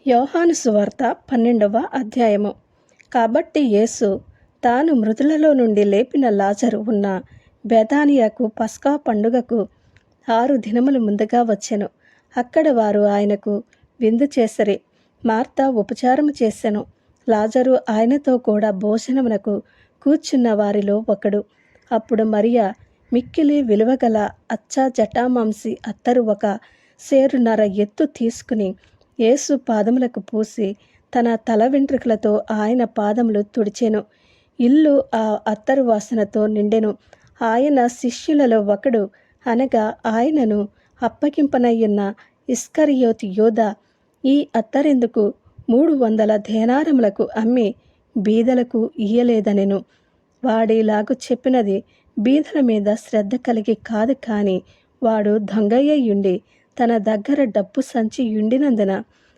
యోహాను సువార్త 12వ అధ్యాయము. కాబట్టి యేసు తాను మృతులలో నుండి లేపిన లాజరు ఉన్న బెతానియాకు పస్కా పండుగకు 6 దినములు ముందుగా వచ్చెను. అక్కడ వారు ఆయనకు విందు చేసిరి. మార్త ఉపచారము చేసెను. లాజరు ఆయనతో కూడా భోజనమునకు కూర్చున్న వారిలో ఒకడు. అప్పుడు మరియ మిక్కిలి విలువగల అచ్చ జటామాంసి అత్తరు ఒక సేరున్నర ఎత్తు తీసుకుని యేసు పాదములకు పూసి తన తల వెంట్రుకలతో ఆయన పాదములు తుడిచెను. ఇల్లు ఆ అత్తరు వాసనతో నిండెను. ఆయన శిష్యులలో ఒకడు, అనగా ఆయనను అప్పగింపనయ్యున్న ఇస్కరియోతు యోధ, ఈ అత్తరెందుకు 300 దేనారములకు అమ్మి బీదలకు ఇయ్యలేదనెను. వాడిలాగు చెప్పినది బీదల మీద శ్రద్ధ కలిగి కాదు, కాని వాడు దొంగయ్యుండి తన దగ్గర డబ్బు సంచి యుండినందున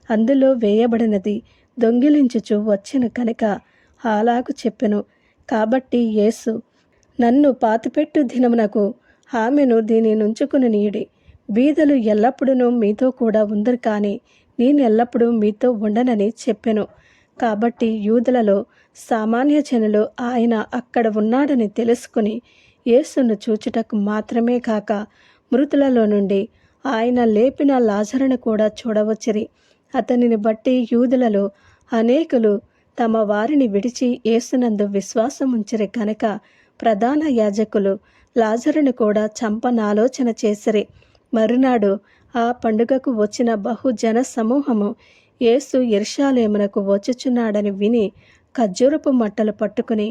అందులో వేయబడినది దొంగిలించుచు వచ్చెను కనుక అలాగు చెప్పెను. కాబట్టి యేసు, నన్ను పాతిపెట్టు దినమునకు ఆమెను దీని నుంచుకుని నీయుడి. బీదలు ఎల్లప్పుడూ మీతో కూడా ఉందరు, కానీ నేనెల్లప్పుడూ మీతో ఉండనని చెప్పెను. కాబట్టి యూదులలో సామాన్య జనులు ఆయన అక్కడ ఉన్నాడని తెలుసుకుని యేసును చూచుటకు మాత్రమే కాక మృతులలో నుండి ఆయన లేపిన లాజరును కూడా చూడవచ్చిరి. అతనిని బట్టి యూదులలో అనేకులు తమ వారిని విడిచి యేసునందు విశ్వాసం ఉంచిరి కనుక ప్రధాన యాజకులు లాజరును కూడా చంపనాలోచన చేసిరి. మరునాడు ఆ పండుగకు వచ్చిన బహుజన సమూహము యేసు యెరూషలేమునకు వచ్చుచున్నాడని విని ఖర్జూరపు మట్టలు పట్టుకుని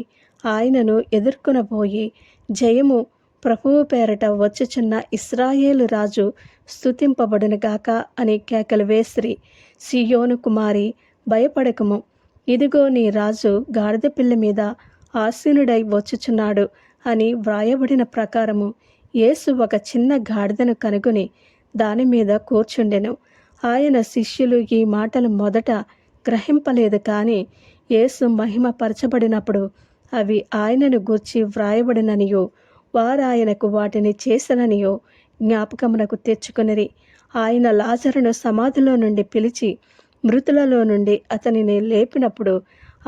ఆయనను ఎదుర్కొనబోయి, జయము ప్రభువు పేరట వచ్చుచున్న ఇశ్రాయేలు రాజు స్తుతింపబడునుగాక అని కేకలు వేసిరి. సీయోను కుమారి, భయపడకము, ఇదిగో నీ రాజు గాడిద పిల్ల మీద ఆసీనుడై వచ్చుచున్నాడు అని వ్రాయబడిన ప్రకారము యేసు ఒక చిన్న గాడిదను కనుగొని దాని మీద కూర్చుండెను. ఆయన శిష్యులు ఈ మాటలు మొదట గ్రహింపలేదు, కానీ యేసు మహిమ పరచబడినప్పుడు అవి ఆయనను గూర్చి వ్రాయబడిననియో వారాయనకు వాటిని చేసననియో జ్ఞాపకమునకు తెచ్చుకొనిరి. ఆయన లాజరును సమాధిలో నుండి పిలిచి మృతులలో నుండి అతనిని లేపినప్పుడు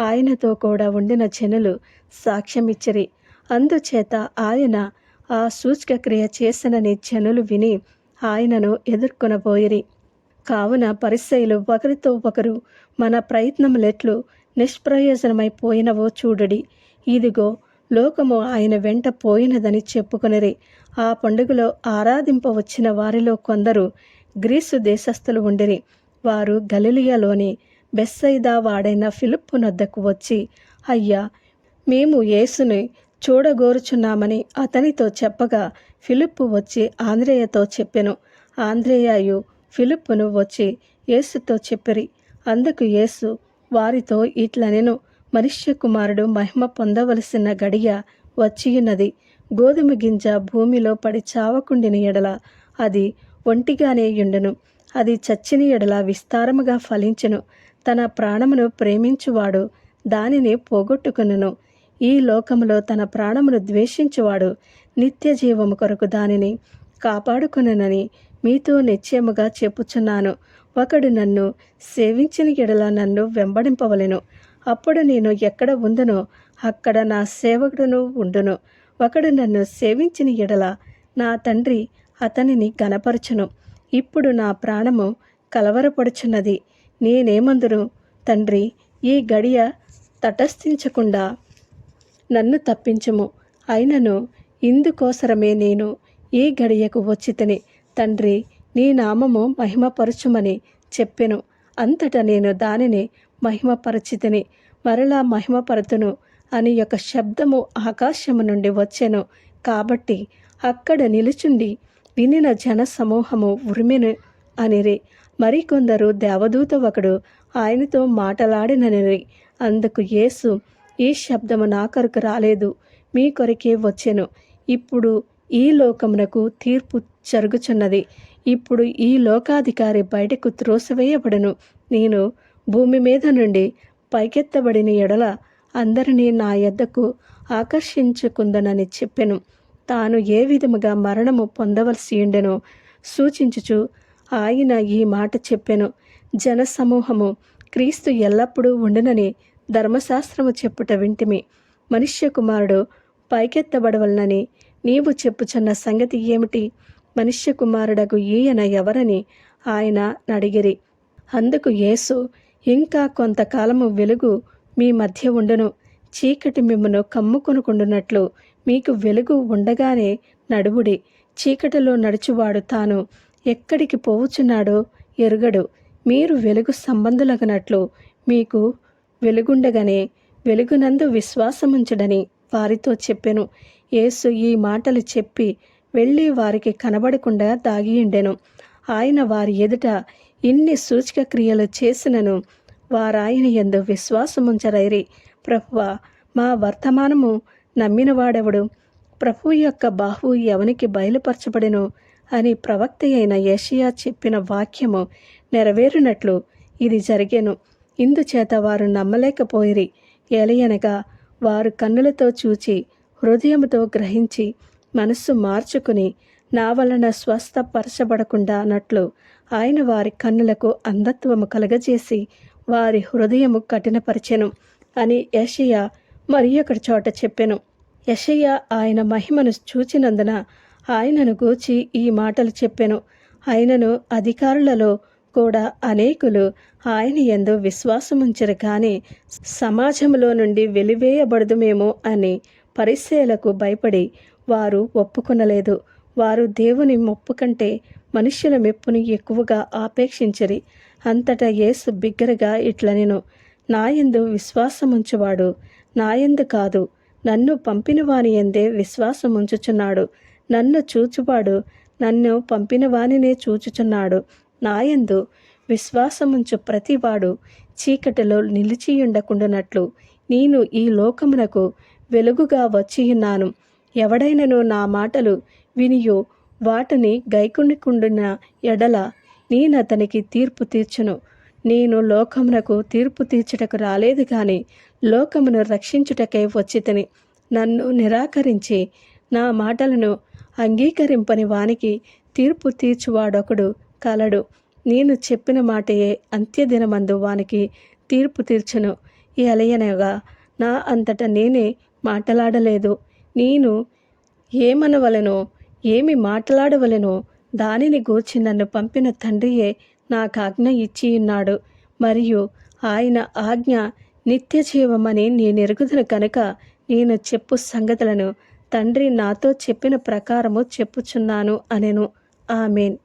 ఆయనతో కూడా ఉండిన జనులు సాక్ష్యమిచ్చిరి. అందుచేత ఆయన ఆ సూచక క్రియ చేసనని జనులు విని ఆయనను ఎదుర్కొనబోయిరి. కావున పరిసయ్యులు ఒకరితో ఒకరు, మన ప్రయత్నములెట్లు నిష్ప్రయోజనమైపోయినవో చూడుడి. ఇదిగో లోకము ఆయన వెంట పోయినదని చెప్పుకొనిరి. ఆ పండుగలో ఆరాధింపవచ్చిన వారిలో కొందరు గ్రీసు దేశస్థులు ఉండిరి. వారు గలిలయలోని బెత్సయిదా వాడైన ఫిలిప్పు నొద్దకు వచ్చి, అయ్యా, మేము యేసుని చూడగోరుచున్నామని అతనితో చెప్పగా ఫిలిప్పు వచ్చి ఆంద్రేయతో చెప్పెను. ఆంద్రేయయు ఫిలిప్పును వచ్చి యేసుతో చెప్పిరి. అందుకు యేసు వారితో ఇట్లనెను, మనుష్య కుమారుడు మహిమ పొందవలసిన గడియ వచ్చియున్నది. గోధుమ గింజ భూమిలో పడి చావకుండిన ఎడల అది ఒంటిగానే యుండును. అది చచ్చిన ఎడల విస్తారముగా ఫలించును. తన ప్రాణమును ప్రేమించువాడు దానిని పోగొట్టుకొనును. ఈ లోకములో తన ప్రాణమును ద్వేషించువాడు నిత్య జీవము కొరకు దానిని కాపాడుకొనునని మీతో నిశ్చయముగా చెప్పుచున్నాను. ఒకడు నన్ను సేవించిన ఎడల నన్ను వెంబడింపవలెను. అప్పుడు నేను ఎక్కడ ఉందునో అక్కడ నా సేవకుడును ఉండును. ఒకడు నన్ను సేవించిన ఎడల నా తండ్రి అతనిని గనపరచును. ఇప్పుడు నా ప్రాణము కలవరపడుచున్నది. నేనేమందును, తండ్రి, ఈ గడియ తటస్థించకుండా నన్ను తప్పించుము. అయినను ఇందుకోసరమే నేను ఈ గడియకు వచ్చితిని. తండ్రి, నీ నామము మహిమపరచుమని చెప్పెను. అంతటా నేను దానిని మహిమపరచితిని, మరలా మహిమపరతును అని ఒక శబ్దము ఆకాశము నుండి వచ్చెను. కాబట్టి అక్కడ నిలుచుండి వినిన జన సమూహము ఉరిమెను అనిరి. మరికొందరు దేవదూత ఒకడు ఆయనతో మాటలాడిననిరి. అందుకు యేసు, ఈ శబ్దము నా కొరకు రాలేదు, మీ కొరకే వచ్చెను. ఇప్పుడు ఈ లోకమునకు తీర్పు జరుగుచున్నది. ఇప్పుడు ఈ లోకాధికారి బయటకు త్రోసివేయబడును. నేను భూమి మీద నుండి పైకెత్తబడిన ఎడల అందరినీ నా యొద్దకు ఆకర్షించుకుందనని చెప్పెను. తాను ఏ విధముగా మరణము పొందవలసి ఉండెనో సూచించుచు ఆయన ఈ మాట చెప్పెను. జనసమూహము క్రీస్తు ఎల్లప్పుడూ ఉండునని ధర్మశాస్త్రము చెప్పుట వింటిమి. మనుష్య కుమారుడు పైకెత్తబడవలనని నీవు చెప్పుచున్న సంగతి ఏమిటి? మనుష్య కుమారుడగు ఈయన ఎవరని ఆయన అడిగిరి. అందుకు యేసు, ఇంకా కొంతకాలము వెలుగు మీ మధ్య ఉండును. చీకటి మిమ్మును కమ్ముకొనుకుండునట్లు మీకు వెలుగు ఉండగానే నడువుడి. చీకటిలో నడుచువాడు తాను ఎక్కడికి పోవుచున్నాడో ఎరుగడు. మీరు వెలుగు సంబంధులగనట్లు మీకు వెలుగుండగానే వెలుగునందు విశ్వాసముంచుడని వారితో చెప్పెను. యేసు ఈ మాటలు చెప్పి వెళ్ళి వారికి కనబడకుండా దాగియుండెను. ఆయన వారి ఎదుట ఇన్ని సూచక క్రియలు చేసినను వారాయన యందు విశ్వాసముంచరైరి. ప్రభువా, మా వర్తమానము నమ్మినవాడెవడు? ప్రభువు యొక్క బాహువు ఎవనికి బయలుపరచబడెను అని ప్రవక్త అయిన యెషయా చెప్పిన వాక్యము నెరవేరునట్లు ఇది జరిగెను. ఇందుచేత వారు నమ్మలేకపోయిరి. ఏలయనగా వారు కన్నులతో చూచి హృదయముతో గ్రహించి మనస్సు మార్చుకుని నా వలన స్వస్థపరచబడకుండా అన్నట్లు ఆయన వారి కన్నులకు అంధత్వము కలగజేసి వారి హృదయము కఠినపరిచెను అని యెషయా మరి ఒకటి చోట చెప్పెను. యెషయా ఆయన మహిమను చూచినందున ఆయనను గూర్చి ఈ మాటలు చెప్పెను. ఆయనను అధికారులలో కూడా అనేకులు ఆయన యందు విశ్వాసముంచరు కానీ సమాజంలో నుండి వెలివేయబడదుమేమో అని పరిసయ్యులకు భయపడి వారు ఒప్పుకొనలేదు. వారు దేవుని మెప్పు కంటే మనుష్యుల మెప్పును ఎక్కువగా ఆపేక్షించిరి. అంతటా యేసు బిగ్గరగా ఇట్లనెను, నాయందు విశ్వాసముంచువాడు నాయందు కాదు, నన్ను పంపిన వాని యందే విశ్వాసముంచుచున్నాడు. నన్ను చూచువాడు నన్ను పంపిన వానినే చూచుచున్నాడు. నాయందు విశ్వాసముంచు ప్రతివాడు చీకటిలో నిలిచియుండకుండునట్లు నేను ఈ లోకమునకు వెలుగుగా వచ్చియున్నాను. ఎవడైనను నా మాటలు వినియు వాటిని గైకొనకుండున ఎడల నేనతనికి తీర్పు తీర్చును. నేను లోకమునకు తీర్పు తీర్చుటకు రాలేదు గాని లోకమును రక్షించుటకై వచ్చితిని. నన్ను నిరాకరించి నా మాటలను అంగీకరింపని వానికి తీర్పు తీర్చువాడొకడు కలడు. నేను చెప్పిన మాటయే అంత్యదినమందు వానికి తీర్పు తీర్చును. ఎలయనగా నా అంతటా నేనే మాట్లాడలేదు. నేను ఏమనవలెనో ఏమి మాట్లాడవలెనో దానిని గూర్చి నన్ను పంపిన తండ్రియే నాకాజ్ఞ ఇచ్చియున్నాడు. మరియు ఆయన ఆజ్ఞ నిత్య జీవమని నేనెరుగుదును కనుక నేను చెప్పు సంగతులను తండ్రి నాతో చెప్పిన ప్రకారము చెప్పుచున్నాను అనెను. ఆమేన్.